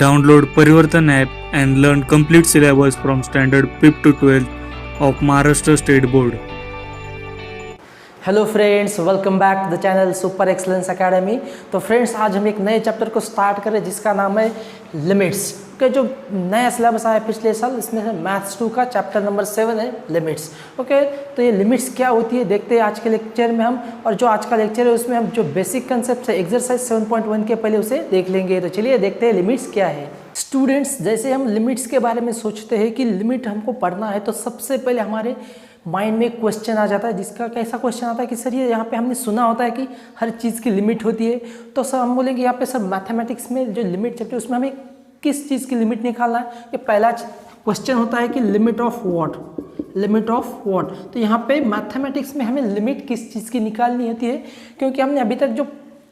Download Parivartan app and learn complete syllabus from standard 5th to 12th of Maharashtra State Board. Hello friends, welcome back to the channel super excellence academy. तो friends, आज हम एक नए chapter को start करें जिसका नाम है लिमिट्स। के जो नया सिलेबस आया पिछले साल, इसमें है मैथ्स 2 का चैप्टर नंबर 7 है लिमिट्स। ओके, तो ये लिमिट्स क्या होती है देखते हैं आज के लेक्चर में हम। और जो आज का लेक्चर है उसमें हम जो बेसिक कंसेप्ट है एक्सरसाइज 7.1 के पहले उसे देख लेंगे। तो चलिए देखते हैं लिमिट्स क्या है। स्टूडेंट्स, जैसे हम लिमिट्स के बारे में सोचते हैं कि लिमिट हमको पढ़ना है, तो सबसे पहले हमारे माइंड में एक क्वेश्चन आ जाता है, जिसका कैसा क्वेश्चन आता है कि सर ये यहाँ पे हमने सुना होता है कि हर चीज़ की लिमिट होती है। तो सर हम बोलेंगे यहाँ पे सर मैथमेटिक्स में जो लिमिट चैप्टर उसमें हमें किस चीज़ की लिमिट निकालना है। ये पहला क्वेश्चन होता है कि limit of what, limit of what. तो यहाँ पे मैथमेटिक्स में हमें लिमिट किस चीज़ की निकालनी होती है, क्योंकि हमने अभी तक जो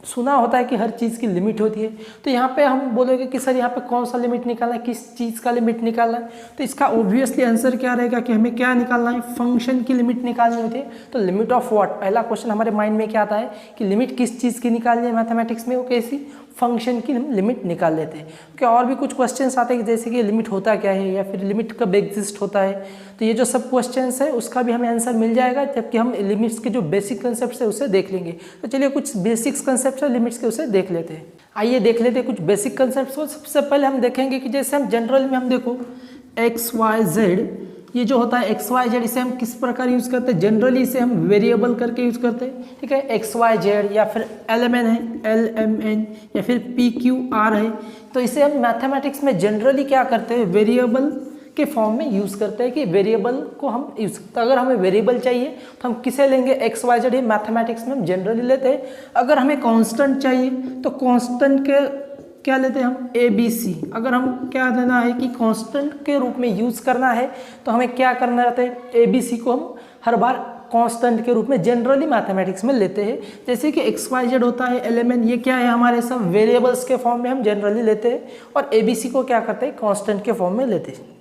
सुना होता है कि हर चीज़ की लिमिट होती है। तो यहाँ पे हम बोलेंगे कि सर यहाँ पे कौन सा लिमिट निकालना है, किस चीज़ का लिमिट निकालना है। तो इसका ऑब्वियसली आंसर क्या रहेगा कि हमें क्या निकालना है, फंक्शन की लिमिट निकालनी होती है। तो लिमिट ऑफ व्हाट, पहला क्वेश्चन हमारे माइंड में क्या आता है कि लिमिट किस चीज़ की निकालनी है मैथमेटिक्स में, वो कैसी, फंक्शन की हम लिमिट निकाल लेते हैं। क्या और भी कुछ क्वेश्चंस आते हैं जैसे कि लिमिट होता क्या है, या फिर लिमिट कब एग्जिस्ट होता है। तो ये जो सब क्वेश्चंस है उसका भी हमें आंसर मिल जाएगा, जबकि हम लिमिट्स के जो बेसिक कंसेप्ट है उसे देख लेंगे। तो चलिए कुछ बेसिक्स कंसेप्ट है लिमिट्स के, उसे देख लेते हैं। आइए देख लेते हैं कुछ बेसिक कंसेप्ट को। सबसे पहले हम देखेंगे कि जैसे हम जनरल में हम देखो एक्स वाई जेड, ये जो होता है एक्स वाई जेड, इसे हम किस प्रकार यूज़ करते हैं, जनरली इसे हम वेरिएबल करके यूज़ करते हैं। ठीक है, एक्स वाई जेड, या फिर LMN है, LMN, या फिर PQR है। तो इसे हम मैथमेटिक्स में जनरली क्या करते हैं, वेरिएबल के फॉर्म में यूज़ करते हैं कि वेरिएबल को हम यूज़, तो अगर हमें वेरिएबल चाहिए तो हम किसे लेंगे, एक्स वाई जेड। मैथमेटिक्स में हम जनरली लेते हैं। अगर हमें कांस्टेंट चाहिए तो कांस्टेंट के क्या लेते हैं हम, ABC। अगर हम क्या लेना है कि कांस्टेंट के रूप में यूज़ करना है तो हमें क्या करना रहता है, ABC को हम हर बार कांस्टेंट के रूप में जनरली मैथमेटिक्स में लेते हैं। जैसे कि एक्स वाई जेड होता है, LMN, ये क्या है हमारे सब वेरिएबल्स के फॉर्म में हम जनरली लेते हैं, और ABC को क्या करते हैं, कांस्टेंट के फॉर्म में लेते हैं।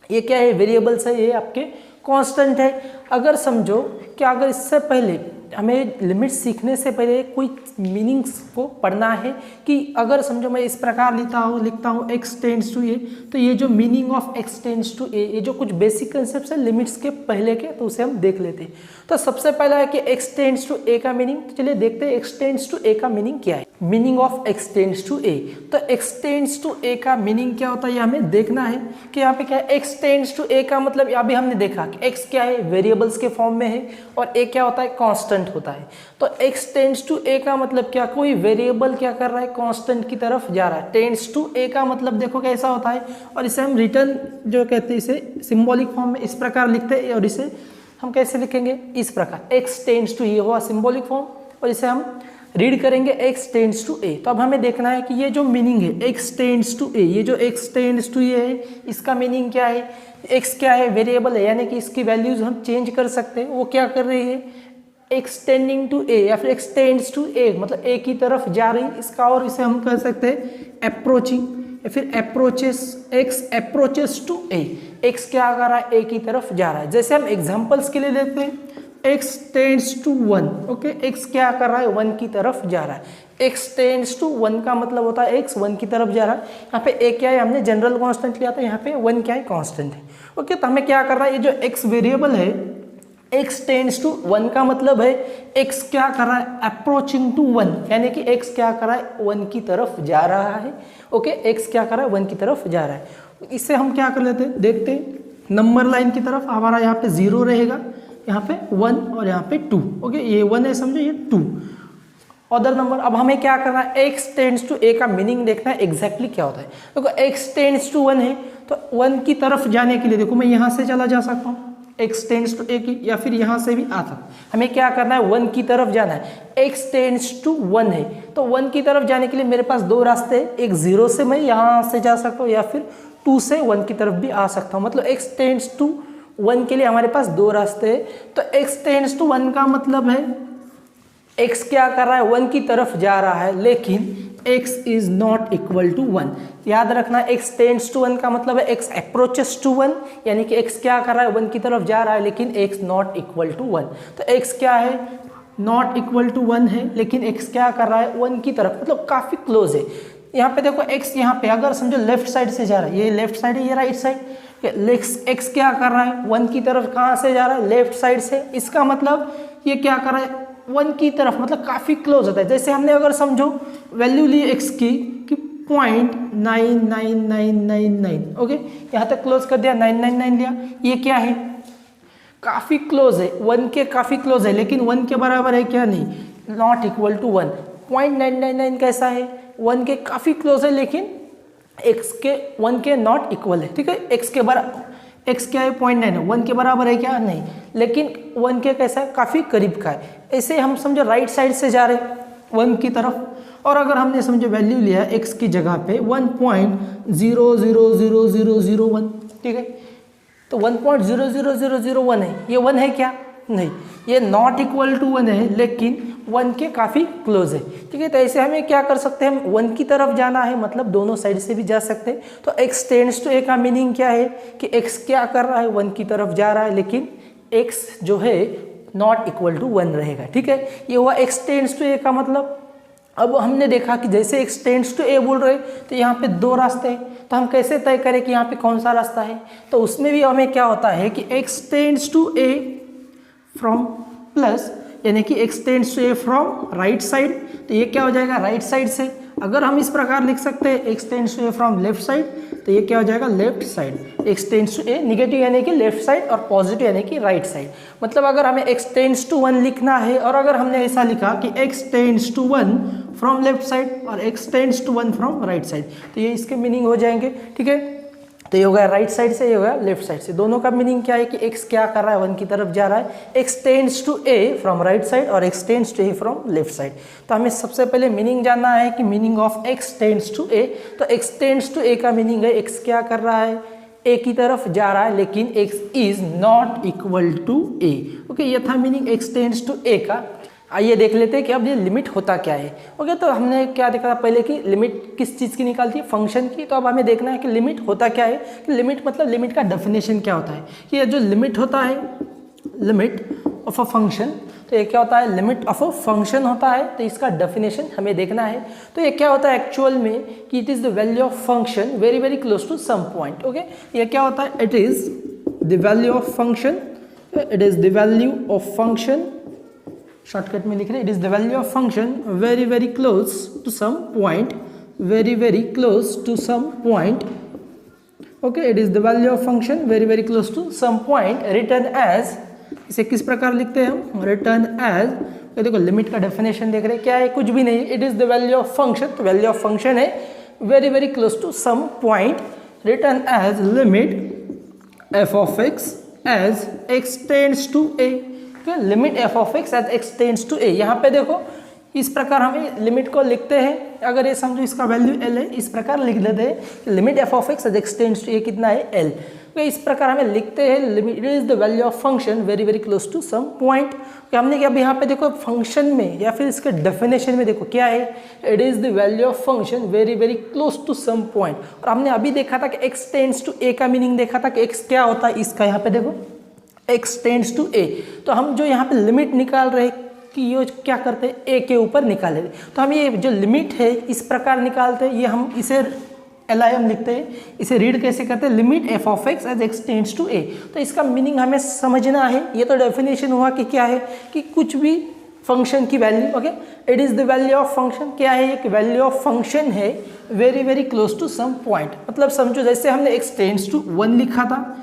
ये क्या है, वेरिएबल्स है, ये आपके कांस्टेंट है। अगर समझो कि अगर इससे पहले हमें लिमिट सीखने से पहले कोई मीनिंग्स को पढ़ना है, कि अगर समझो मैं इस प्रकार लिखता हूँ x टेंड्स टू a, तो ये जो meaning of x tends to a, ये जो कुछ बेसिक कंसेप्ट है लिमिट्स के पहले के, तो उसे हम देख लेते हैं। तो सबसे पहला है कि x टेंड्स टू a का मीनिंग। तो चलिए देखते हैं x टेंड्स टू a का मीनिंग क्या है, meaning of x tends to a। तो x टेंड्स टू a का मीनिंग क्या होता है, ये हमें देखना है कि यहाँ पे क्या है। x टेंड्स टू a का मतलब अभी हमने देखा कि x क्या है, वेरिएबल्स के फॉर्म में है, और a क्या होता है, कांस्टेंट होता है। तो x टेंड्स टू a का मतलब क्या, कोई वेरिएबल क्या कर रहा है, कांस्टेंट की तरफ जा रहा है। टेंड्स टू a का मतलब देखो कैसा होता है, और इसे हम रिटर्न जो कहते हैं, इसे सिंबॉलिक फॉर्म में इस प्रकार लिखते हैं, और इसे हम कैसे लिखेंगे, इस प्रकार, x टेंड्स टू, ये हुआ सिंबॉलिक फॉर्म, और इसे हम रीड करेंगे x टेंड्स टू a। तो अब हमें देखना है कि ये जो मीनिंग है x टेंड्स टू a, ये जो x टेंड्स टू a है, इसका मीनिंग क्या है। x क्या है, वेरिएबल है, यानी कि इसकी वैल्यूज हम चेंज कर सकते हैं। वो क्या कर रही है, x टेंडिंग टू a, या फिर x टेंड्स टू a, मतलब a की तरफ जा रही है इसका, और इसे हम कह सकते हैं अप्रोचिंग, या फिर approaches, x approaches to a, x क्या कर रहा है, a की तरफ जा रहा है। जैसे हम एग्जांपल्स के लिए लेते हैं, x tends to 1, okay, x क्या कर रहा है, 1 की तरफ जा रहा है। x टेंड्स टू 1 का मतलब होता है x 1 की तरफ जा रहा है। यहाँ पे a क्या है, हमने जनरल कांस्टेंट लिया था, यहाँ पे 1 क्या है, कांस्टेंट है। ओके, तो हमें क्या करना है, ये जो x वेरिएबल है, x टेंड्स टू 1 का मतलब है x क्या कर रहा है, अप्रोचिंग टू 1, यानी कि x क्या कर रहा है, 1 की तरफ जा रहा है। ओके, x क्या कर रहा है, 1 की तरफ जा रहा है। इससे हम क्या कर लेते हैं, देखते हैं, नंबर लाइन की तरफ हमारा यहाँ पे 0 रहेगा, यहाँ पे 1 और यहाँ पे 2। ओके, ये 1 है समझो, ये 2 अदर नंबर। अब हमें क्या करना है, x टेंड्स टू a का मीनिंग देखना है एग्जैक्टली क्या होता है। देखो x टेंड्स टू 1 है, तो 1 की तरफ जाने के लिए देखो मैं यहाँ से चला जा सकता हूँ, x टेंड्स टू a की, या फिर यहाँ से भी आ सकता। हमें क्या करना है, 1 की तरफ जाना है। x टेंड्स टू 1 है, तो 1 की तरफ जाने के लिए मेरे पास 2 रास्ते हैं, एक 0 से मैं यहाँ से जा सकता हूँ, या फिर 2 से 1 की तरफ भी आ सकता हूँ। मतलब x टेंड्स टू 1 के लिए हमारे पास 2 रास्ते हैं। तो x टेंड्स टू 1 का मतलब है x क्या कर रहा है, 1 की तरफ जा रहा है, लेकिन x is not equal to 1। याद रखना, x टेंड्स टू 1 का मतलब है x अप्रोचेस टू 1, यानी कि x क्या कर रहा है, 1 की तरफ जा रहा है, लेकिन x नॉट इक्वल टू 1। तो x क्या है, नॉट इक्वल टू 1 है, लेकिन x क्या कर रहा है, 1 की तरफ, मतलब काफ़ी क्लोज है। यहाँ पे देखो x यहाँ पे अगर समझो लेफ्ट साइड से जा रहा है, ये लेफ्ट साइड है, ये राइट साइड, x क्या कर रहा है 1 की तरफ, कहाँ से जा रहा है लेफ्ट साइड से, इसका मतलब ये क्या कर रहा है 1 की तरफ, मतलब काफ़ी क्लोज होता है। जैसे हमने अगर समझो वैल्यू ली x की कि 0.99999, ओके, यहाँ तक क्लोज कर दिया, 999 लिया, ये क्या है काफ़ी क्लोज है, 1 के काफ़ी क्लोज है, लेकिन 1 के बराबर है क्या, नहीं, नॉट इक्वल टू 1। 0.999 कैसा है 1 के काफ़ी क्लोज है, लेकिन x के 1 के नॉट इक्वल है, ठीक है, x के बराबर, x क्या है 0.9, 1 के बराबर है क्या, नहीं, लेकिन 1 के कैसा है काफ़ी करीब का है। ऐसे हम समझो राइट साइड से जा रहे 1 की तरफ, और अगर हमने समझो वैल्यू लिया x की जगह पे 1.000001, ठीक है, तो 1.00001 है, ये 1 है क्या, नहीं, ये नॉट इक्वल टू 1 है, लेकिन 1 के काफ़ी क्लोज है, ठीक है। तो ऐसे हमें क्या कर सकते हैं, हम 1 की तरफ जाना है, मतलब दोनों साइड से भी जा सकते हैं। तो x टेंड्स टू a का मीनिंग क्या है कि x क्या कर रहा है 1 की तरफ जा रहा है, लेकिन x जो है नॉट इक्वल टू 1 रहेगा, ठीक है, ये हुआ x टेंड्स टू a का मतलब। अब हमने देखा कि जैसे x टेंड्स टू a बोल रहे तो यहाँ पे 2 रास्ते हैं, तो हम कैसे तय करें कि यहाँ पे कौन सा रास्ता है, तो उसमें भी हमें क्या होता है कि x tends to a from plus, यानी कि x tends to a from right side, तो ये क्या हो जाएगा राइट साइड से। अगर हम इस प्रकार लिख सकते हैं x tends to a from left side, तो ये क्या हो जाएगा left side. x tends to a negative यानी कि लेफ्ट साइड और पॉजिटिव यानी कि राइट साइड। मतलब अगर हमें x टेंड्स टू 1 लिखना है, और अगर हमने ऐसा लिखा कि x tends to 1 from left side और x tends to 1 from right side, तो ये इसके मीनिंग हो जाएंगे, ठीक है। तो ये हो गया राइट साइड से, ये हो गया लेफ्ट साइड से। दोनों का मीनिंग क्या है कि x क्या कर रहा है 1 की तरफ जा रहा है, x tends to a from right side और x tends to a from left side. तो हमें सबसे पहले मीनिंग जानना है कि meaning of x tends to a। तो x टेंड्स टू a का मीनिंग है x क्या कर रहा है a की तरफ जा रहा है, लेकिन x is not equal to a, okay, ये था meaning x tends to a का। आइए देख लेते हैं कि अब ये लिमिट होता क्या है, ओके। तो हमने क्या देखा था पहले कि लिमिट किस चीज़ की निकालती है, फंक्शन की। तो अब हमें देखना है कि लिमिट होता क्या है, कि लिमिट मतलब लिमिट का डेफिनेशन क्या होता है। कि ये जो लिमिट होता है, लिमिट ऑफ अ फंक्शन, तो ये क्या होता है लिमिट ऑफ अ फंक्शन होता है, तो इसका डेफिनेशन हमें देखना है। तो ये क्या होता है एक्चुअल में कि it is the value of function very very close to some point, okay. ये क्या होता है, it is the value of function, it is the value of function, shortcut में लिख रहे हैं, it is the value of function very very close to some point, very very close to some point, okay. It is the value of function very very close to some point, written as, इसे किस प्रकार लिखते हैं हम, written as. देखो limit का definition देख रहे हैं, क्या है, कुछ भी नहीं, it is the value of function. तो वैल्यू ऑफ फंक्शन है very very close to some point, written as limit f of x as x tends to a, limit f of x as x tends to a. यहाँ पे देखो इस प्रकार हमें limit को लिखते हैं, अगर ये समझो इसका वैल्यू एल है, इस प्रकार लिख लेते हैं limit f of x as x tends to a कितना है एल। तो इस प्रकार हमें लिखते हैं limit is the value of function very very close to some point. हमने क्या, अब यहाँ पे देखो फंक्शन में या फिर इसके डेफिनेशन में देखो क्या है, it is the value of function very very close to some point. और हमने अभी देखा था कि एक्स टेंड्स टू ए का मीनिंग देखा था कि एक्स क्या होता है इसका, यहाँ पे देखो x टेंड्स टू a। तो हम जो यहाँ पे लिमिट निकाल रहे हैं कि ये क्या करते हैं a के ऊपर निकाले, तो हम ये जो लिमिट है इस प्रकार निकालते हैं, ये हम इसे LIM लिखते हैं। इसे रीड कैसे करते हैं, limit f of x as x tends to a। तो इसका मीनिंग हमें समझना है, ये तो डेफिनेशन हुआ कि क्या है कि कुछ भी फंक्शन की value, okay, it is the value of function. क्या है ये, वैल्यू ऑफ फंक्शन है very very close to some point. मतलब समझो जैसे हमने x टेंड्स टू 1 लिखा था,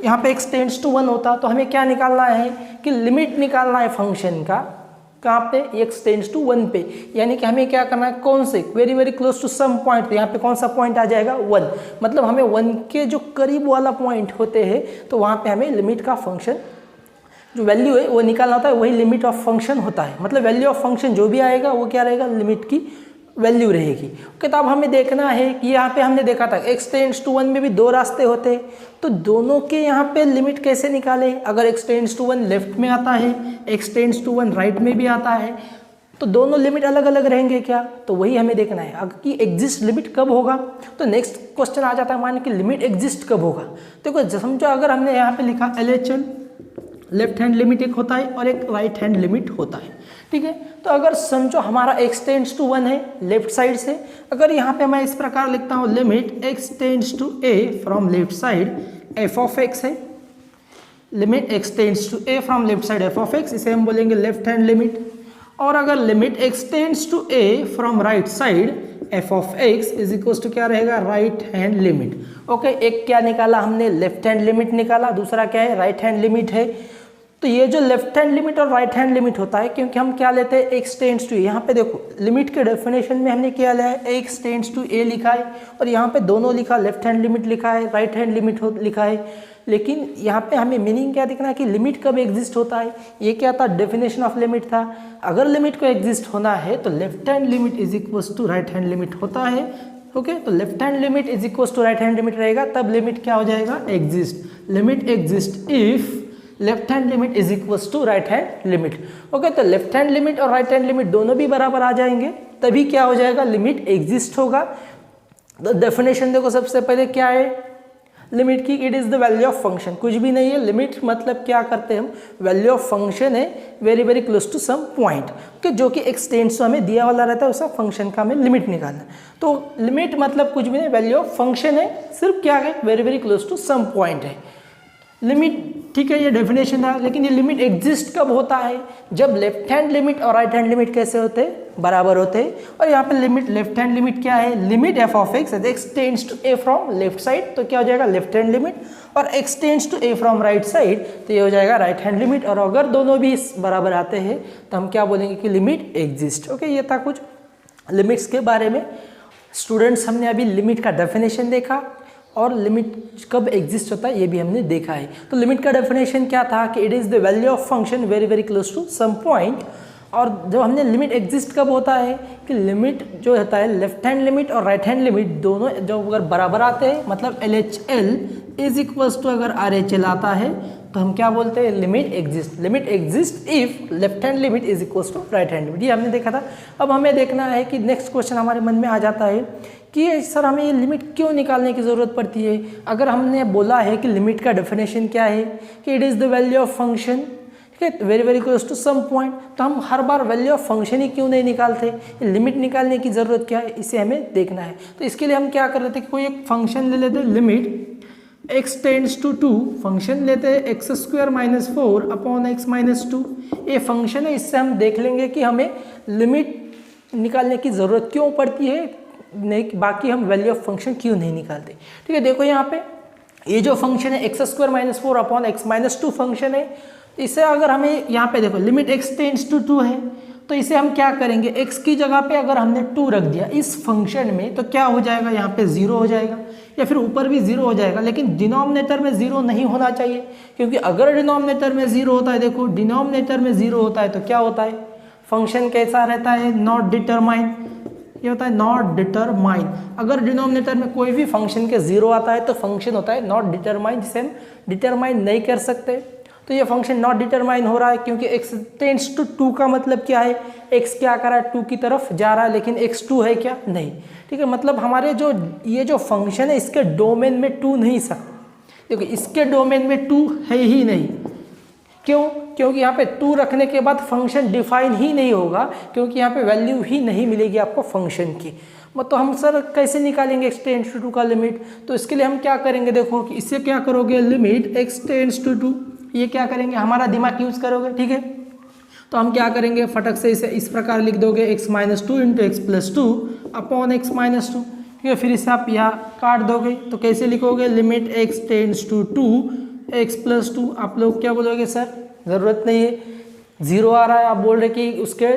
यहाँ पे x टेंड्स टू 1 होता, तो हमें क्या निकालना है कि लिमिट निकालना है फंक्शन का, कहाँ पे, x टेंड्स टू 1 पे। यानी कि हमें क्या करना है, कौन से, very very close to some point. तो यहाँ पे कौन सा पॉइंट आ जाएगा 1, मतलब हमें 1 के जो करीब वाला पॉइंट होते हैं तो वहाँ पे हमें लिमिट का फंक्शन जो वैल्यू है वो निकालना होता है, वही लिमिट ऑफ फंक्शन होता है। मतलब वैल्यू ऑफ फंक्शन जो भी आएगा वो क्या रहेगा, लिमिट की वैल्यू रहेगी। ओके, तो अब हमें देखना है कि यहाँ पे हमने देखा था x टेंड्स टू 1 में भी 2 रास्ते होते हैं, तो दोनों के यहाँ पे लिमिट कैसे निकाले। अगर x टेंड्स टू 1 लेफ्ट में आता है, x टेंड्स टू 1 राइट में भी आता है, तो दोनों लिमिट अलग अलग रहेंगे क्या, तो वही हमें देखना है। अगर कि एग्जिस्ट लिमिट कब होगा, तो नेक्स्ट क्वेश्चन आ जाता है मान कि लिमिट एग्जिस्ट कब होगा। देखो समझो अगर हमने यहाँ पे लिखा LHL, लेफ्ट हैंड लिमिट एक होता है और एक राइट हैंड लिमिट होता है, ठीक है। तो अगर समझो हमारा x टेंड्स टू 1 है लेफ्ट साइड से, अगर यहाँ पे मैं इस प्रकार लिखता हूँ limit x tends to a from left side f of x है, limit x tends to a from left side f of x, इसे हम बोलेंगे लेफ्ट हैंड लिमिट। और अगर limit x tends to a from right side f of x is equal to क्या रहेगा, right hand limit. Okay, एक क्या निकाला हमने, लेफ्ट हैंड लिमिट निकाला, दूसरा क्या है, राइट हैंड लिमिट है। तो ये जो लेफ्ट हैंड लिमिट और राइट हैंड लिमिट होता है, क्योंकि हम क्या लेते हैं x टेंड्स टू, यहाँ पे देखो लिमिट के डेफिनेशन में हमने क्या लिया है, x टेंड्स टू a लिखा है, और यहाँ पे दोनों लिखा, लेफ्ट हैंड लिमिट लिखा है, राइट हैंड लिमिट लिखा है। लेकिन यहाँ पे हमें मीनिंग क्या दिखना है कि लिमिट कब एग्जिस्ट होता है, ये क्या था, डेफिनेशन ऑफ लिमिट था। अगर लिमिट को एग्जिस्ट होना है तो left hand limit is equals to right hand limit होता है। ओके, तो left hand limit is equals to right hand limit रहेगा, तब लिमिट क्या हो जाएगा, exist. Limit exist if left hand limit is equals to right hand limit. Okay, तो left hand limit और राइट हैंड लिमिट दोनों भी बराबर आ जाएंगे, तभी क्या हो जाएगा, लिमिट एग्जिस्ट होगा। तो डेफिनेशन देखो, सबसे पहले क्या है लिमिट की, it is the value of function, कुछ भी नहीं है। लिमिट मतलब क्या करते हैं हम, वैल्यू ऑफ फंक्शन है very very close to some point, okay, जो कि एक टेंड्स टू हमें दिया वाला रहता है, उसका फंक्शन का हमें लिमिट निकालना है। तो लिमिट मतलब कुछ भी नहीं, वैल्यू ऑफ फंक्शन है, सिर्फ क्या है, very very close to some point है लिमिट। ठीक है, ये डेफिनेशन था। लेकिन ये लिमिट एग्जिस्ट कब होता है, जब लेफ्ट हैंड लिमिट और राइट हैंड लिमिट कैसे होते हैं, बराबर होते हैं। और यहाँ पे लिमिट, लेफ्ट हैंड लिमिट क्या है, limit f of x tends to a from left side, तो क्या हो जाएगा, लेफ्ट हैंड लिमिट, और x tends to a from right side, तो ये हो जाएगा राइट हैंड लिमिट। और अगर दोनों भी बराबर आते हैं तो हम क्या बोलेंगे कि लिमिट एग्जिस्ट। ओके, ये था कुछ लिमिट्स के बारे में। स्टूडेंट्स, हमने अभी लिमिट का डेफिनेशन देखा और लिमिट कब एग्जिस्ट होता है ये भी हमने देखा है। तो लिमिट का डेफिनेशन क्या था कि it is the value of function very very close to some point. और जो हमने लिमिट एग्जिस्ट कब होता है कि लिमिट जो होता है, लेफ्ट हैंड लिमिट और राइट हैंड लिमिट दोनों जब अगर बराबर आते हैं, मतलब LHL इज इक्वल्स टू अगर RHL आता है, तो हम क्या बोलते हैं, limit exist. Limit exist if left hand limit is equals to right hand limit, ये हमने देखा था। अब हमें देखना है कि नेक्स्ट क्वेश्चन हमारे मन में आ जाता है कि सर हमें ये लिमिट क्यों निकालने की ज़रूरत पड़ती है। अगर हमने बोला है कि लिमिट का डेफिनेशन क्या है कि it is the value of function, ठीक है, very very close to some point, तो हम हर बार वैल्यू ऑफ फंक्शन ही क्यों नहीं निकालते, लिमिट निकालने की ज़रूरत क्या है, इसे हमें देखना है। तो इसके लिए हम क्या कर रहे थे कि कोई एक फंक्शन ले लेते, limit x tends to 2, function लेते हैं x² - 4 अपॉन x - 2, ये फंक्शन है। इससे हम देख लेंगे कि हमें लिमिट निकालने की ज़रूरत क्यों पड़ती है, नहीं बाकी हम वैल्यू ऑफ फंक्शन क्यों नहीं निकालते। ठीक है, देखो यहाँ पे ये जो फंक्शन है x² - 4 अपॉन x - 2 फंक्शन है, इसे अगर हमें यहाँ पे देखो लिमिट x टेंड्स टू 2 है, तो इसे हम क्या करेंगे, x की जगह पे अगर हमने 2 रख दिया इस फंक्शन में, तो क्या हो जाएगा, यहाँ पे 0 हो जाएगा, या फिर ऊपर भी 0 हो जाएगा। लेकिन डिनोमिनेटर में 0 नहीं होना चाहिए, क्योंकि अगर डिनोमिनेटर में 0 होता है, देखो डिनोमिनेटर में 0 होता है तो क्या होता है, फंक्शन कैसा रहता है, नॉट डिटरमाइन, ये होता है नॉट डिटरमाइन। अगर डिनोमिनेटर में कोई भी फंक्शन के 0 आता है तो फंक्शन होता है नॉट डिटरमाइन, जिसे हम डिटरमाइन नहीं कर सकते। तो ये फंक्शन नॉट डिटरमाइन हो रहा है क्योंकि x टेंड्स टू 2 का मतलब क्या है, x क्या कर रहा है, 2 की तरफ जा रहा है, लेकिन x 2 है क्या, नहीं। ठीक है, मतलब हमारे जो ये जो फंक्शन है इसके डोमेन में 2 नहीं सकता। देखो इसके डोमेन में 2 है ही नहीं, क्यों, क्योंकि यहाँ पे 2 रखने के बाद फंक्शन डिफाइन ही नहीं होगा, क्योंकि यहाँ पे वैल्यू ही नहीं मिलेगी आपको फंक्शन की। तो हम सर कैसे निकालेंगे x टेंड्स टू 2 का लिमिट, तो इसके लिए हम क्या करेंगे, देखो कि इससे क्या करोगे, लिमिट x टेंड्स टू 2, ये क्या करेंगे, हमारा दिमाग यूज करोगे। ठीक है, तो हम क्या करेंगे, फटक से इसे इस प्रकार लिख दोगे, x - 2 × x + 2 अपॉन x - 2। ठीक है, फिर इसे आप यहाँ काट दोगे, तो कैसे लिखोगे, limit x tends to 2 x + 2। आप लोग क्या बोलोगे, सर ज़रूरत नहीं है, 0 आ रहा है, आप बोल रहे कि उसके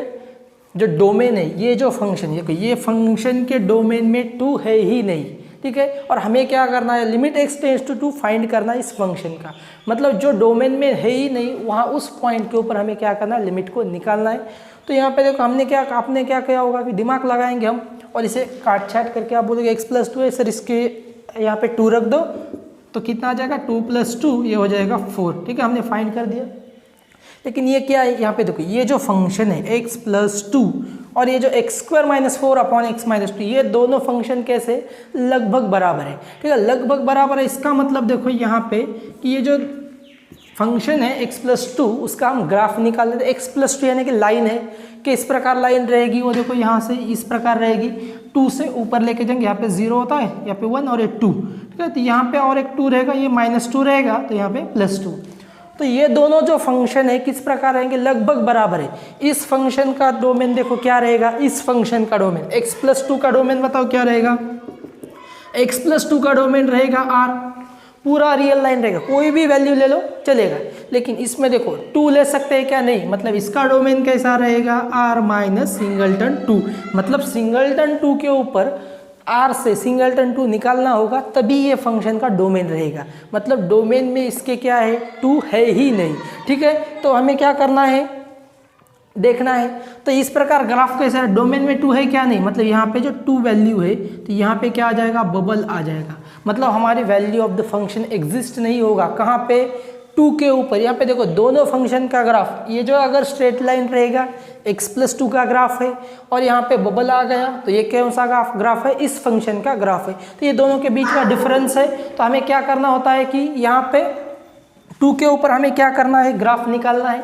जो डोमेन है, ये जो फंक्शन है, ये फंक्शन के डोमेन में 2 है ही नहीं। ठीक है, और हमें क्या करना है, limit x tends to 2 find करना है इस फंक्शन का, मतलब जो डोमेन में है ही नहीं, वहाँ उस पॉइंट के ऊपर हमें क्या करना है, लिमिट को निकालना है। तो यहाँ पे देखो हमने क्या, आपने क्या किया होगा कि दिमाग लगाएंगे हम, और इसे काट छाट करके आप बोलोगे x + 2 है, सर इसके यहाँ पे 2 रख दो, तो कितना आ जाएगा, 2 + 2, ये हो जाएगा 4। ठीक है, हमने फाइंड कर दिया। लेकिन ये क्या है, यहाँ पे देखो ये जो फंक्शन है x + 2 और ये जो x² - 4 अपॉन x - 2, ये दोनों फंक्शन कैसे, लगभग बराबर है। ठीक है, लगभग बराबर है, इसका मतलब देखो यहाँ पे कि ये जो फंक्शन है x+2, उसका हम ग्राफ निकाल लेते हैं। x+2 यानी कि लाइन है कि इस प्रकार लाइन रहेगी, वो देखो यहाँ से इस प्रकार रहेगी, 2 से ऊपर लेके जाएंगे, यहाँ पे 0 होता है, यहाँ पे 1 और ये 2, ठीक है। तो यहाँ पे और एक 2 रहेगा, ये -2 रहेगा, तो यहाँ पे +2। तो ये दोनों जो फंक्शन है किस प्रकार रहेंगे, लगभग बराबर है। इस फंक्शन का डोमेन देखो क्या रहेगा, इस फंक्शन का डोमेन x+2 का डोमेन बताओ क्या रहेगा, x+2 का डोमेन रहेगा r, पूरा रियल लाइन रहेगा, कोई भी वैल्यू ले लो चलेगा। लेकिन इसमें देखो 2 ले सकते हैं क्या, नहीं, मतलब इसका डोमेन कैसा रहेगा, r माइनस सिंगलटन 2, मतलब सिंगलटन 2 के ऊपर r से सिंगलटन 2 निकालना होगा, तभी ये फंक्शन का डोमेन रहेगा। मतलब डोमेन में इसके क्या है, 2 है ही नहीं, ठीक है। तो हमें क्या करना है, देखना है। तो इस प्रकार ग्राफ कैसा है, डोमेन में 2 है क्या, नहीं, मतलब यहाँ पे जो 2 वैल्यू है तो यहाँ पे क्या आ जाएगा, बबल आ जाएगा, मतलब हमारी value of the function exist नहीं होगा। कहाँ पे, 2 के ऊपर। यहाँ पे देखो दोनों फंक्शन का ग्राफ, ये जो अगर स्ट्रेट लाइन रहेगा x+2 का ग्राफ है, और यहाँ पे बबल आ गया, तो ये कौन सा ग्राफ है, इस फंक्शन का ग्राफ है। तो ये दोनों के बीच का डिफरेंस है। तो हमें क्या करना होता है कि यहाँ पे 2 के ऊपर हमें क्या करना है, ग्राफ निकालना है,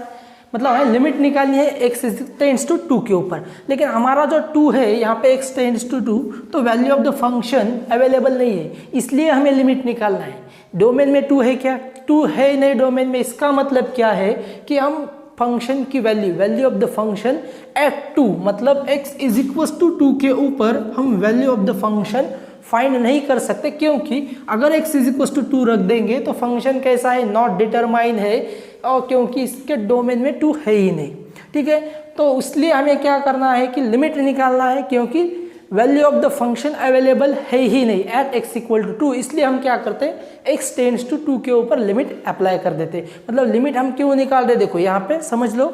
मतलब हमें लिमिट निकालनी है x टेंड्स टू 2 के ऊपर। लेकिन हमारा जो 2 है यहाँ पे x टेंड्स टू 2, तो value of the function available नहीं है, इसलिए हमें लिमिट निकालना है। डोमेन में 2 है क्या, 2 है ही नहीं डोमेन में, इसका मतलब क्या है कि हम फंक्शन की value of the function at 2, मतलब x = 2 के ऊपर हम value of the function find नहीं कर सकते, क्योंकि अगर x = 2 रख देंगे तो फंक्शन कैसा है, नॉट डिटरमाइन है, और क्योंकि इसके डोमेन में 2 है ही नहीं, ठीक है। तो इसलिए हमें क्या करना है कि लिमिट निकालना है, क्योंकि value of the function available है ही नहीं एट x = 2। इसलिए हम क्या करते हैं, x टेंड्स टू 2 के ऊपर लिमिट अप्लाई कर देते हैं। मतलब लिमिट हम क्यों निकाल रहे, देखो यहाँ पे समझ लो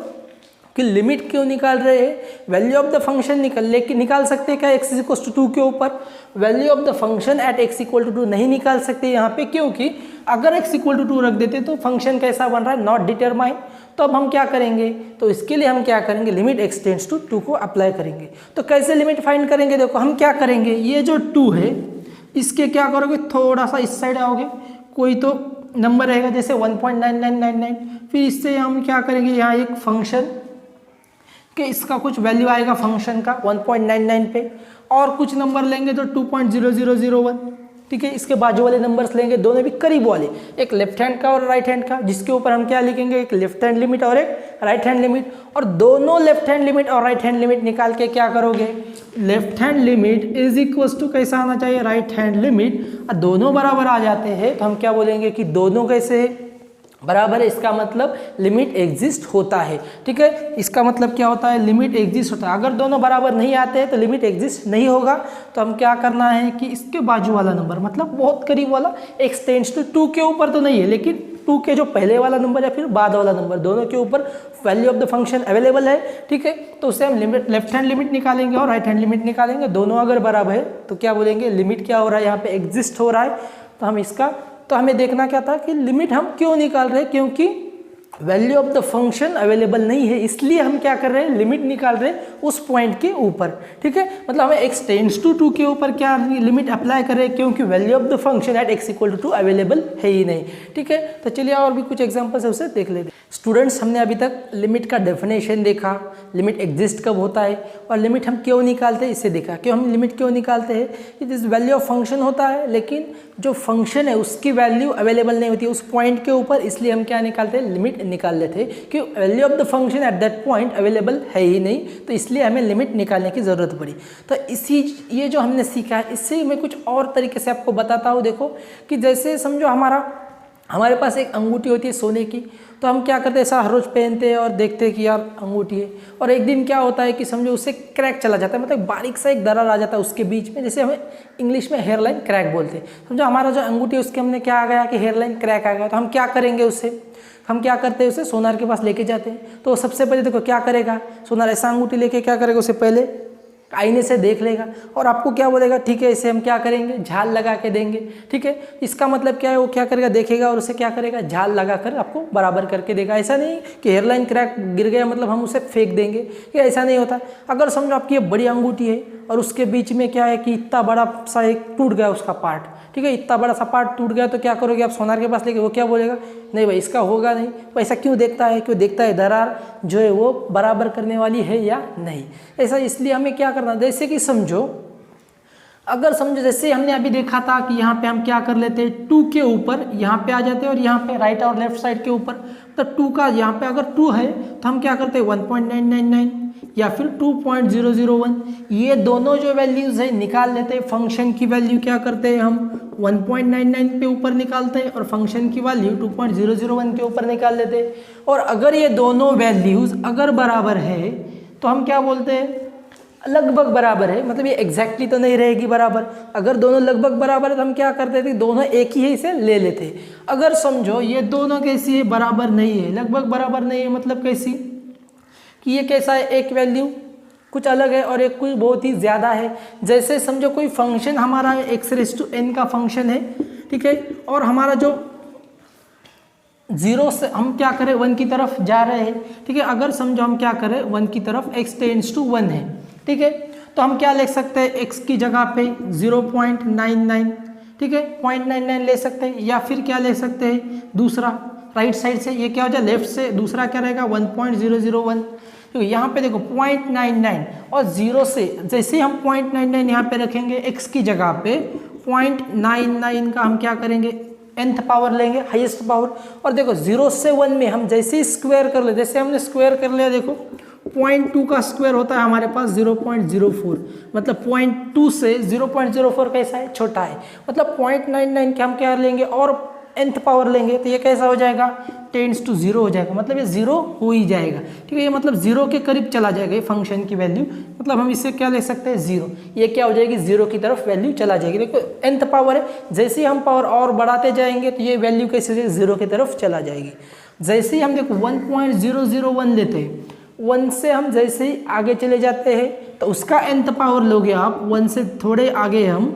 कि लिमिट क्यों निकाल रहे हैं, वैल्यू ऑफ द फंक्शन निकाल सकते हैं क्या x = 2 के ऊपर, value of the function at x = 2 नहीं निकाल सकते यहाँ पे, क्योंकि अगर x = 2 रख देते तो फंक्शन कैसा बन रहा है, नॉट डिटरमाइन। तो अब हम क्या करेंगे, तो इसके लिए हम क्या करेंगे, लिमिट x टेंड्स टू 2 को अप्लाई करेंगे। तो कैसे लिमिट फाइंड करेंगे, देखो हम क्या करेंगे, ये जो 2 है इसके क्या करोगे, थोड़ा सा इस साइड आओगे, कोई तो नंबर रहेगा जैसे 1.9999, फिर इससे हम क्या करेंगे, यहाँ एक फंक्शन कि इसका कुछ वैल्यू आएगा फंक्शन का 1.99 पे, और कुछ नंबर लेंगे तो 2.0001, ठीक है। इसके बाजू वाले नंबर्स लेंगे, दोनों भी करीब वाले, एक लेफ्ट हैंड का और राइट हैंड का, जिसके ऊपर हम क्या लिखेंगे, एक लेफ्ट हैंड लिमिट और एक राइट हैंड लिमिट। और दोनों लेफ्ट हैंड लिमिट और राइट हैंड लिमिट निकाल के क्या करोगे, लेफ्ट हैंड लिमिट = कैसा आना चाहिए, राइट हैंड लिमिट। दोनों बराबर आ जाते हैं तो हम क्या बोलेंगे कि दोनों कैसे है, बराबर है, इसका मतलब लिमिट एग्जिस्ट होता है, ठीक है। इसका मतलब क्या होता है, लिमिट एग्जिस्ट होता है। अगर दोनों बराबर नहीं आते हैं तो लिमिट एग्जिस्ट नहीं होगा। तो हम क्या करना है कि इसके बाजू वाला नंबर, मतलब बहुत करीब वाला, x टेंड्स टू 2 के ऊपर तो नहीं है, लेकिन 2 के जो पहले वाला नंबर या फिर बाद वाला नंबर, दोनों के ऊपर value of the function available है, ठीक है। तो उससे हम लिमिट, लेफ्ट हैंड लिमिट निकालेंगे और राइट हैंड लिमिट निकालेंगे, दोनों अगर बराबर है तो क्या बोलेंगे, लिमिट क्या हो रहा है, यहाँ पे एग्जिस्ट हो रहा है। तो हम इसका, तो हमें देखना क्या था कि लिमिट हम क्यों निकाल रहे हैं, क्योंकि value of the function available नहीं है, इसलिए हम क्या कर रहे हैं, लिमिट निकाल रहे हैं उस पॉइंट के ऊपर, ठीक है। मतलब हमें x टेंड्स टू 2 के ऊपर क्या लिमिट अप्लाई कर रहे हैं, क्योंकि value of the function at x = 2 available है ही नहीं, ठीक है। तो चलिए और भी कुछ एग्जांपल्स है उसे देख लेते हैं। स्टूडेंट्स, हमने अभी तक लिमिट का डेफिनेशन देखा, लिमिट एग्जिस्ट कब होता है और लिमिट हम क्यों निकालते हैं इसे देखा। क्यों हम लिमिट क्यों निकालते हैं, कि दिस वैल्यू ऑफ फंक्शन होता है, लेकिन जो फंक्शन है उसकी वैल्यू अवेलेबल नहीं होती उस पॉइंट के ऊपर, इसलिए हम क्या निकालते हैं, लिमिट निकाल लेते हैं, कि value of the function at that point available है ही नहीं, तो इसलिए हमें लिमिट निकालने की ज़रूरत पड़ी। तो ये जो हमने सीखा है, इससे मैं कुछ और तरीके से आपको बताता हूँ। देखो कि जैसे समझो हमारे पास एक अंगूठी होती है सोने की, तो हम क्या करते हैं, ऐसा हर रोज़ पहनते हैं और देखते हैं कि यार अंगूठी है, और एक दिन क्या होता है कि समझो उससे क्रैक चला जाता है, मतलब बारीक सा एक दरार आ जाता है उसके बीच में, जैसे हमें इंग्लिश में हेयर लाइन क्रैक बोलते हैं। समझो हमारा जो अंगूठी है उसके हमने क्या आ गया कि हेयर लाइन क्रैक आ गया, तो हम क्या करेंगे, उससे हम क्या करते हैं, उसे सोनार के पास लेके जाते हैं। तो सबसे पहले देखो क्या करेगा, सोनार ऐसा अंगूठी लेके क्या करेगा, उसे पहले आईने से देख लेगा और आपको क्या बोलेगा, ठीक है इसे हम क्या करेंगे, झाल लगा के देंगे, ठीक है। इसका मतलब क्या है, वो क्या करेगा, देखेगा और उसे क्या करेगा, झाल लगा कर आपको बराबर करके देगा। ऐसा नहीं कि हेयरलाइन क्रैक गिर गया मतलब हम उसे फेंक देंगे, ये ऐसा नहीं होता। अगर समझो आपकी ये बड़ी अंगूठी है और उसके बीच में क्या है कि इतना बड़ा सा एक टूट गया उसका पार्ट, ठीक है, इतना बड़ा सा पार्ट टूट गया तो क्या करोगे आप सोनार के पास लेके, वो क्या बोलेगा, नहीं भाई इसका होगा नहीं। वो ऐसा क्यों देखता है, क्यों देखता है दरार जो है वो बराबर करने वाली है या नहीं। ऐसा इसलिए हमें क्या करना, जैसे कि समझो, अगर समझो जैसे हमने अभी देखा था कि यहाँ पे हम क्या कर लेते हैं, 2 के ऊपर यहाँ पे आ जाते हैं और यहाँ पे राइट और लेफ्ट साइड के ऊपर, तो 2 का यहाँ पे अगर 2 है तो हम क्या करते हैं 1.999 या फिर 2.001, ये दोनों जो वैल्यूज है निकाल लेते हैं। फंक्शन की वैल्यू क्या करते हैं हम 1.99 पे ऊपर निकालते हैं और फंक्शन की वैल्यू 2.001 के ऊपर निकाल लेते हैं। और अगर ये दोनों वैल्यूज अगर बराबर है तो हम क्या बोलते हैं, लगभग बराबर है, मतलब ये एग्जैक्टली तो नहीं रहेगी बराबर। अगर दोनों लगभग बराबर है तो हम क्या करते थे, दोनों एक ही है इसे ले लेते हैं। अगर समझो ये दोनों कैसी है, बराबर नहीं है, लगभग बराबर नहीं है, मतलब कैसी कि ये कैसा है, एक वैल्यू कुछ अलग है और एक कुछ बहुत ही ज़्यादा है। जैसे समझो कोई फंक्शन हमारा x⁻n का फंक्शन है, ठीक है, और हमारा जो 0 से हम क्या करें 1 की तरफ जा रहे हैं, ठीक है। अगर समझो हम क्या करें 1 की तरफ x टेंड्स टू 1 है, ठीक है, तो हम क्या ले सकते हैं, x की जगह पे 0.99, ठीक है, 0.99 ले सकते हैं, या फिर क्या ले सकते हैं दूसरा राइट साइड से, ये क्या हो जाए लेफ्ट से, दूसरा क्या रहेगा 1.001। तो यहाँ पे देखो 0.99 और 0 से जैसे हम 0.99 यहाँ पे रखेंगे x की जगह पे, 0.99 का हम क्या करेंगे nth पावर लेंगे, हाईएस्ट पावर। और देखो 0 से 1 में हम जैसे ही स्क्वायर कर ले, जैसे हमने स्क्वायर कर लिया, देखो 0.2 का स्क्वायर होता है हमारे पास 0.04, मतलब 0.2 से 0.04 कैसा है, छोटा है, मतलब 0.99 के हम क्या लेंगे और nth पावर लेंगे, तो ये कैसा हो जाएगा, टेंड्स टू 0 हो जाएगा, मतलब ये 0 हो ही जाएगा, ठीक है, ये मतलब 0 के करीब चला जाएगा ये फंक्शन की वैल्यू, मतलब हम इससे क्या ले सकते हैं 0, ये क्या हो जाएगी 0 की तरफ वैल्यू चला जाएगी। देखो nth पावर है, जैसे ही हम पावर और बढ़ाते जाएंगे तो ये वैल्यू कैसे 0 की तरफ चला जाएगी। जैसे ही हम देखो 1.001 लेते हैं, 1 से हम जैसे ही आगे चले जाते हैं तो उसका nth पावर लोगे आप, 1 से थोड़े आगे हम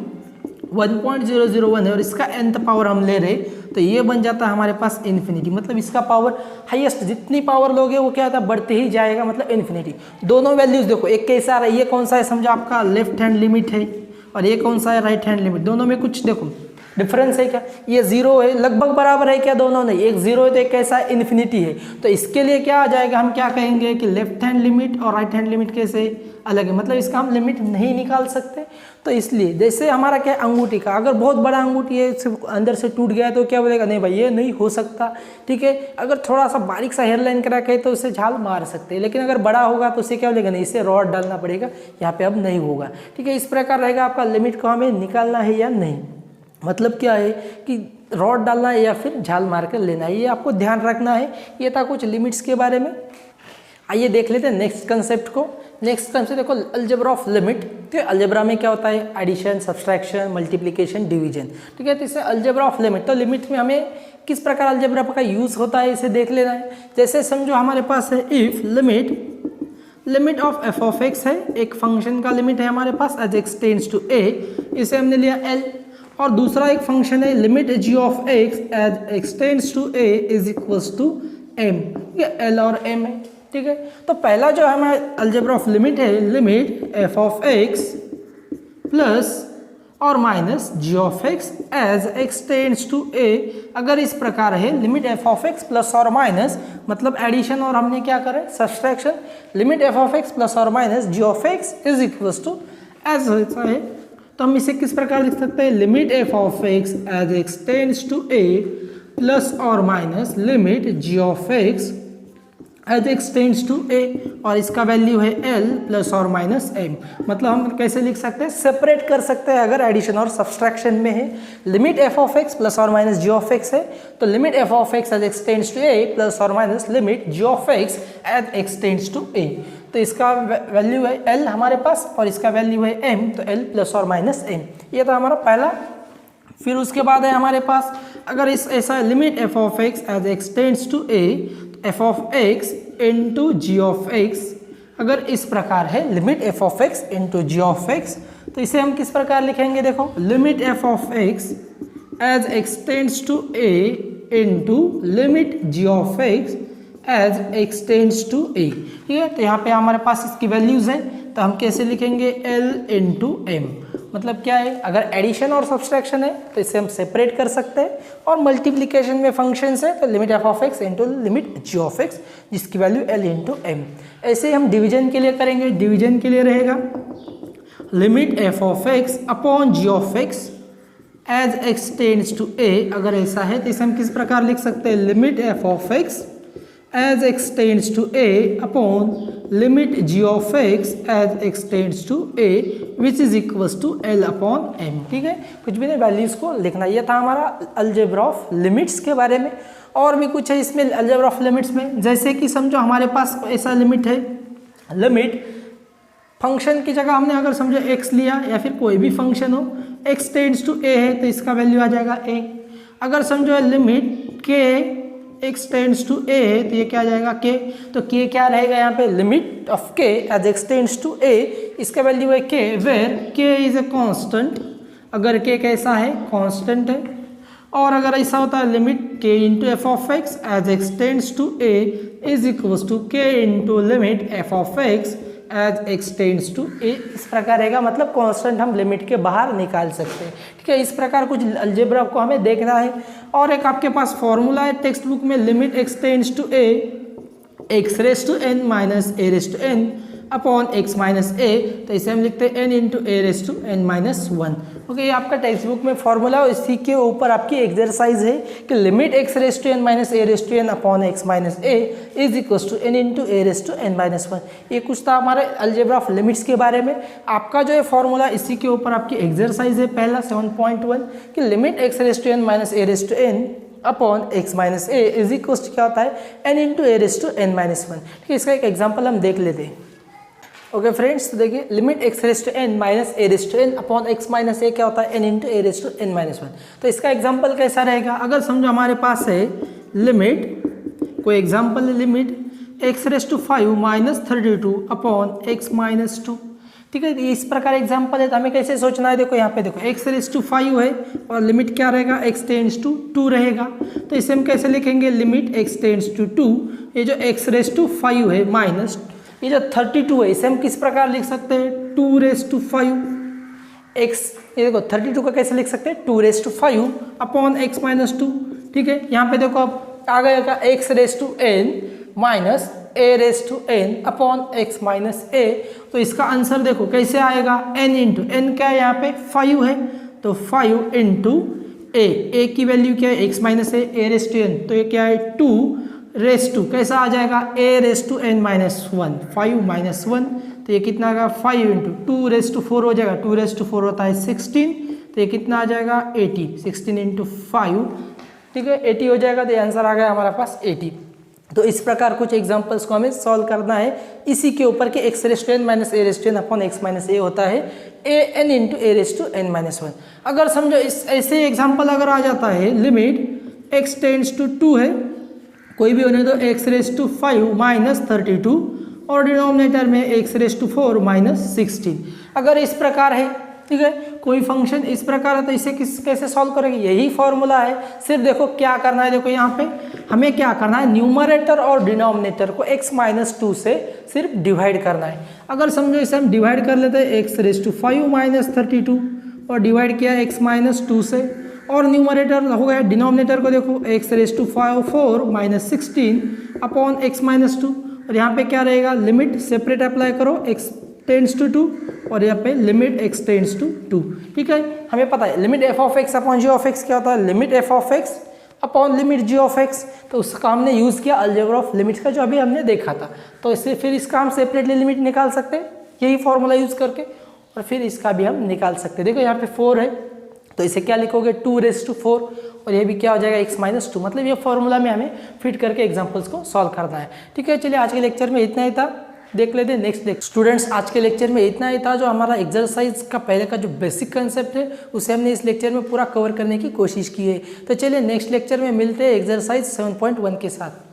1.001 है और इसका nth पावर हम ले रहे, तो ये बन जाता है हमारे पास इन्फिनिटी, मतलब इसका पावर हाईएस्ट, जितनी पावर लोगे वो क्या होता है बढ़ते ही जाएगा, मतलब इन्फिनिटी। दोनों वैल्यूज देखो, एक कैसा रहा है, ये कौन सा है, समझो आपका लेफ्ट हैंड लिमिट है और ये कौन सा है राइट हैंड लिमिट, दोनों में कुछ देखो डिफरेंस है क्या, ये 0 है, लगभग बराबर है क्या दोनों नहीं, एक 0 है तो एक कैसा है इन्फिनिटी है। तो इसके लिए क्या आ जाएगा, हम क्या कहेंगे कि लेफ्ट हैंड लिमिट और राइट हैंड लिमिट कैसे अलग है, मतलब इसका हम लिमिट नहीं निकाल सकते। तो इसलिए जैसे हमारा क्या अंगूठी का, अगर बहुत बड़ा अंगूठी है अंदर से टूट गया तो क्या बोलेगा, नहीं भाई ये नहीं हो सकता, ठीक है। अगर थोड़ा सा बारीक सा हेयरलाइन करा के तो उसे झाल मार सकते हैं, लेकिन अगर बड़ा होगा तो उसे क्या बोलेगा, नहीं इसे रॉड डालना पड़ेगा, यहाँ पे अब नहीं होगा, ठीक है। इस प्रकार रहेगा आपका लिमिट को हमें निकालना है या नहीं, मतलब क्या है कि रॉड डालना है या फिर झाल मार कर लेना है, ये आपको ध्यान रखना है। ये था कुछ लिमिट्स के बारे में। आइए देख लेते हैं नेक्स्ट कंसेप्ट को। नेक्स्ट कंसेप्ट देखो, अलजेब्रा ऑफ लिमिट। तो अलजेब्रा में क्या होता है, एडिशन, सब्सट्रैक्शन, मल्टीप्लिकेशन, डिवीजन, ठीक है। तो इसे अलजेब्रा ऑफ लिमिट, तो लिमिट में हमें किस प्रकार अलजेब्रा का यूज़ होता है इसे देख लेना है। जैसे समझो हमारे पास है if limit of f of x है, एक फंक्शन का लिमिट है हमारे पास as x tends to a, इसे हमने लिया एल, और दूसरा एक फंक्शन है limit g of x as x tends to a is equals to M, ठीक है, एल और एम है, ठीक है। तो पहला जो हमारा अलजेब्रा ऑफ लिमिट है, limit f of x plus और minus g of x as x tends to a, अगर इस प्रकार है limit f of x plus और माइनस, मतलब एडिशन और हमने क्या करें subtraction, limit f of x plus और minus g of x is equals to as ऐसा है, तो हम इसे किस प्रकार लिख सकते हैं, limit f of x as x tends to a plus और minus limit g of x as x tends to a, और इसका वैल्यू है एल प्लस और माइनस एम। मतलब हम कैसे लिख सकते हैं, सेपरेट कर सकते हैं अगर एडिशन और सब्सट्रैक्शन में है। Limit f of x plus और माइनस जी ऑफ एक्स है, तो limit f of x as x tends to a plus और minus limit g of x as x tends to a, तो इसका value है L हमारे पास और इसका वैल्यू है एम, तो एल प्लस और माइनस एम, ये था हमारा पहला। फिर उसके बाद है हमारे पास अगर इस ऐसा limit f of x as x tends to a, f of x into g of x, अगर इस प्रकार है limit f of x into g of x, तो इसे हम किस प्रकार लिखेंगे, देखो limit f of x as x tends to a into limit g of x as x tends to a, ठीक है। तो यहाँ पे हमारे पास इसकी वैल्यूज हैं, तो हम कैसे लिखेंगे L इंटू एम। मतलब क्या है, अगर एडिशन और सब्सट्रैक्शन है तो इसे हम सेपरेट कर सकते हैं, और मल्टीप्लिकेशन में फंक्शंस है तो limit f of x into limit g of x, जिसकी वैल्यू L इंटू एम। ऐसे हम डिवीजन के लिए करेंगे। डिवीजन के लिए रहेगा limit f of x upon g of x as x tends to a. अगर ऐसा है तो इसे हम किस प्रकार लिख सकते हैं, limit f of x as x tends to a upon limit g of x as x tends to a which is equals to L upon M. ठीक है, कुछ भी नहीं, वैल्यूज को लिखना। ये था हमारा अलजेब्रा ऑफ लिमिट्स के बारे में। और भी कुछ है इसमें अलजेब्रा ऑफ लिमिट्स में, जैसे कि समझो हमारे पास ऐसा लिमिट है, लिमिट फंक्शन की जगह हमने अगर समझो x लिया या फिर कोई भी फंक्शन हो, x टेंड्स टू a है तो इसका वैल्यू आ जाएगा a। अगर समझो limit k x tends to a है तो ये क्या आ जाएगा k। तो k क्या रहेगा यहाँ पे, limit of k as x tends to a, इसका वैल्यू है k, where k is a constant. अगर k कैसा है, कांस्टेंट है। और अगर ऐसा होता है limit k into f of x as x tends to a is equals to k into limit f of x as x tends to a, इस प्रकार रहेगा। मतलब कांस्टेंट हम लिमिट के बाहर निकाल सकते हैं। ठीक है, इस प्रकार कुछ अलजेब्रा को हमें देखना है। और एक आपके पास फॉर्मूला है टेक्स्ट बुक में, limit x tends to a x raise to n minus a raise to n upon x minus a, तो इसे हम लिखते हैं n into a raise to n minus one. Okay, ये आपका टेक्स्ट बुक में formula है। इसी के ऊपर आपकी एक्सरसाइज है कि limit x raise to n minus a raise to n upon x minus a is equals to n into a raise to n minus one. ये कुछ था हमारे अलजेब्रा ऑफ लिमिट्स के बारे में। आपका जो है फॉर्मूला, इसी के ऊपर आपकी एक्सरसाइज है पहला 7.1 कि limit x raise to n minus a raise to n upon x minus a is equals to क्या होता है, n into a raise to n minus one. ठीक है, इसका एक एग्जाम्पल हम देख लेते हैं। ओके फ्रेंड्स, तो देखिए limit x raise to n minus a raise to n upon x minus a क्या होता है, n into a raise to n minus one. तो इसका एग्जाम्पल कैसा रहेगा, अगर समझो हमारे पास है लिमिट, कोई एग्जाम्पल है limit x raise to 5 minus 32 upon x minus 2। ठीक है, इस प्रकार एग्जाम्पल है तो हमें कैसे सोचना है, देखो यहाँ पे देखो एक्स रेस टू 5 है और लिमिट क्या रहेगा, एक्स टेंड्स टू 2 रहेगा। तो इसे हम कैसे लिखेंगे, लिमिट एक्स टेंड्स टू 2, ये जो एक्स रेस टू 5 है माइनस ये जो 32 है इसे हम किस प्रकार लिख सकते हैं, 2 रेस टू 5 एक्स, ये देखो 32 का कैसे लिख सकते हैं, 2 raise to 5 upon x minus 2। ठीक है, यहाँ पे देखो अब आ गया का x raise to n minus a raise to n upon x minus a. तो इसका आंसर देखो कैसे आएगा, एन इंटू एन क्या है यहाँ पे 5 है, तो 5 इंटू ए की वैल्यू क्या है, x minus a raise to n, तो ये क्या है 2 रेस टू कैसा आ जाएगा, a raise to n minus 1, 5 minus 1, तो ये कितना आ गया 5 इंटू 2 रेस टू 4 हो जाएगा, 2 रेस टू 4 होता है 16, तो ये कितना आ जाएगा 80, 16 इंटू 5, ठीक है 80 हो जाएगा। तो ये आंसर आ गया हमारे पास 80। तो इस प्रकार कुछ एग्जांपल्स को हमें सॉल्व करना है इसी के ऊपर कि x raise to n minus a raise to n upon x minus a होता है a n into a raise to n minus 1। अगर समझो इस ऐसे एग्जाम्पल अगर आ जाता है, लिमिट एक्स टेंड्स टू 2 है, कोई भी होने दो, एक्स रेस टू 5 माइनस 32 और डिनोमिनेटर में एक्स रेस टू 4 माइनस 16। अगर इस प्रकार है, ठीक है, कोई फंक्शन इस प्रकार है तो इसे कैसे सॉल्व करेंगे, यही फॉर्मूला है। सिर्फ देखो क्या करना है, देखो यहाँ पे हमें क्या करना है, न्यूमरेटर और डिनोमिनेटर को x माइनस 2 से सिर्फ डिवाइड करना है। अगर समझो इसे हम डिवाइड कर लेते हैं, एक्स रेस टू 5 माइनस 32 और डिवाइड किया x माइनस 2 से, और न्यूमरेटर हो गया, डिनोमिनेटर को देखो x raise to 4 minus 16 upon x minus 2, और यहाँ पे क्या रहेगा, लिमिट सेपरेट अप्लाई करो, एक्स टेंड्स टू 2 और यहाँ पे लिमिट एक्स टेंड्स टू 2। ठीक है, हमें पता है limit f of x upon g of x क्या होता है, limit f of x upon limit g of x. तो उसका हमने यूज़ किया अलजेब्रा ऑफ लिमिट्स का जो अभी हमने देखा था। तो इससे फिर इसका हम सेपरेटली लिमिट निकाल सकते हैं यही फॉर्मूला यूज़ करके, और फिर इसका भी हम निकाल सकते हैं। देखो यहाँ पे 4 है तो इसे क्या लिखोगे, 2 रेस टू 4 और ये भी क्या हो जाएगा x माइनस 2। मतलब ये फॉर्मूला में हमें फिट करके एग्जांपल्स को सॉल्व करना है। ठीक है, चलिए आज के लेक्चर में इतना ही था, देख लेते हैं नेक्स्ट लेक्चर। स्टूडेंट्स, आज के लेक्चर में इतना ही था। जो हमारा एक्सरसाइज का पहले का जो बेसिक कंसेप्ट है उसे हमने इस लेक्चर में पूरा कवर करने की कोशिश की है। तो चलिए नेक्स्ट लेक्चर में मिलते हैं एक्सरसाइज 7.1 के साथ।